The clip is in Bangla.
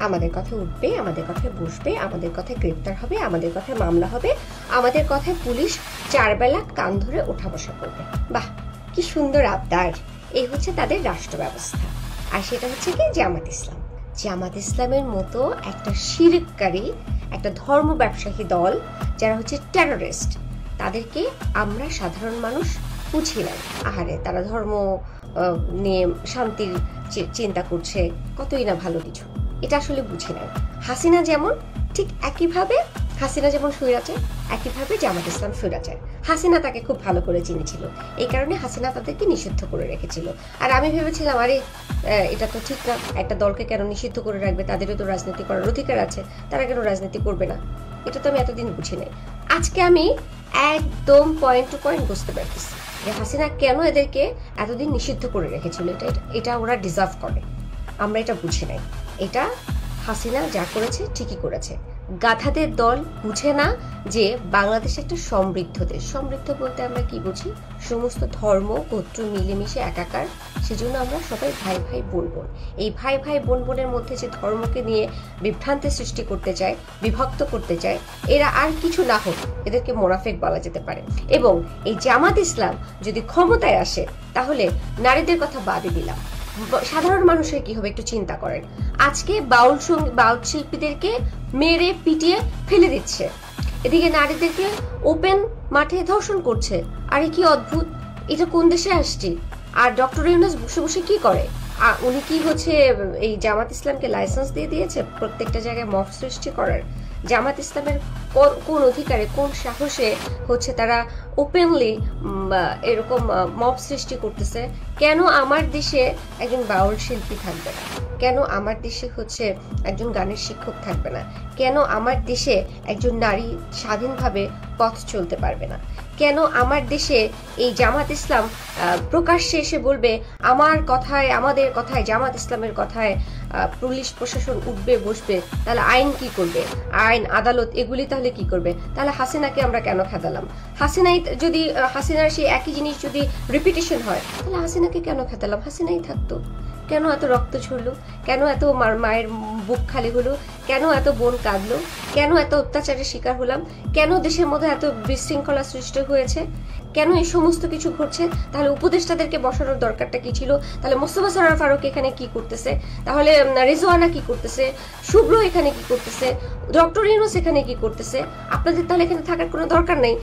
আমাদের কথায় উঠবে, আমাদের কথায় বসবে, আমাদের কথায় গ্রেপ্তার হবে, আমাদের কথায় মামলা হবে, আমাদের কথায় পুলিশ 4 বেলা কান ধরে ওঠা বসা করবে। বাহ, কি সুন্দর আবদার! এই হচ্ছে তাদের রাষ্ট্র ব্যবস্থা। আর সেটা হচ্ছে কি জামাত ইসলাম। জামাত ইসলামের মতো একটা শিরককারী, একটা ধর্ম ব্যবসায়ী দল, যারা হচ্ছে টেররিস্ট, তাদেরকে আমরা সাধারণ মানুষ বুঝি না। আহারে, তারা ধর্ম নিয়ে শান্তির চিন্তা করছে, কতই না ভালো কিছু, এটা আসলে বুঝি না। হাসিনা যেমন, ঠিক একইভাবে হাসিনা যেমন স্বৈরাচার, একইভাবে জামাত ইসলাম স্বৈরাচার। হাসিনা তাকে খুব ভালো করে চিনেছিল, এই কারণে হাসিনা তাদেরকে নিষিদ্ধ করে রেখেছিল। আর আমি ভেবেছিলাম, আরে এটা তো ঠিক না, একটা দলকে কেন নিষিদ্ধ করে রাখবে, তাদেরও তো রাজনীতি করার অধিকার আছে, তারা কেন রাজনীতি করবে না? এটা তো আমি এতদিন বুঝি নাই। আজকে আমি একদম পয়েন্ট টু পয়েন্ট বুঝতে পারতেছি যে হাসিনা কেন এদেরকে এতদিন নিষিদ্ধ করে রেখেছিল। এটা ওরা ডিজার্ভ করে, আমরা এটা বুঝি নাই। এটা হাসিনা যা করেছে ঠিকই করেছে। গাধাদের দল বুঝে না যে বাংলাদেশ একটা সমৃদ্ধ দেশ। সমৃদ্ধ বলতে আমরা কি বুঝি? সমস্ত ধর্ম গোত্র মিলেমিশে একাকার, সেজন্য আমরা সবাই ভাই ভাই বোন বোন। এই ভাই ভাই বোন বোনের মধ্যে যে ধর্মকে নিয়ে বিভ্রান্তি সৃষ্টি করতে চায়, বিভক্ত করতে চায়, এরা আর কিছু না হোক এদেরকে মোনাফেক বলা যেতে পারে। এবং এই জামাত ইসলাম যদি ক্ষমতায় আসে, তাহলে নারীদের কথা বাদই দিলাম, সাধারণ মানুষের কি হবে একটু চিন্তা করেন। আজকে বাউল শিল্পীদেরকে মেরে পিটিয়ে ফেলে দিচ্ছে, এদিকে নারীদেরকে ওপেন মাঠে ধর্ষণ করছে। আরে কি অদ্ভুত, এটা কোন দেশে আসছে? আর ডক্টর ইউনূস বসে বসে কি করে? উনি কি হচ্ছে এই জামাত ইসলামকে লাইসেন্স দিয়ে দিয়েছে প্রত্যেকটা জায়গায় মব সৃষ্টি করার? জামাত ইসলামের কোন অধিকারে, কোন সাহসে হচ্ছে তারা ওপেনলি এরকম মব সৃষ্টি করতেছে? কেন আমার দেশে একজন বাউল শিল্পী থাকবে না? কেন আমার দেশে হচ্ছে একজন গানের শিক্ষক থাকবে না? কেন আমার দেশে একজন নারী স্বাধীনভাবে পথ চলতে পারবে না? কেন আমার দেশে এই জামাত ইসলাম প্রকাশ্যে এসে বলবে আমার কথায়, আমাদের কথায়, জামাত ইসলামের কথায় পুলিশ প্রশাসন উঠবে বসবে? তাহলে আইন কি করবে? আইন আদালত এগুলি তাহলে কি করবে? তাহলে হাসিনাকে আমরা কেন খেদালাম? হাসিনার সেই একই জিনিস যদি রিপিটেশন হয়, তাহলে হাসিনাকে কেন খেদালাম? হাসিনাই থাকতো। কেন এত রক্ত ঝরলো? কেন এত মায়ের বুক খালি হলো? কেন এত বোন কাঁদলো? কেন এত অত্যাচারের শিকার হলাম? কেন দেশের মধ্যে এত বিশৃঙ্খলা সৃষ্টি হয়েছে? কেন এই সমস্ত কিছু ঘটছে? তাহলে উপদেষ্টাদেরকে বসানোর দরকারটা কি ছিল? তাহলে মোস্তফা সরোয়ার ফারুক এখানে কি করতেছে? তাহলে রিজওয়ানা কি করতেছে? শুভ্র এখানে কি করতেছে? ডক্টর ইউনূস এখানে কি করতেছে? আপনাদের তাহলে এখানে থাকার কোনো দরকার নেই।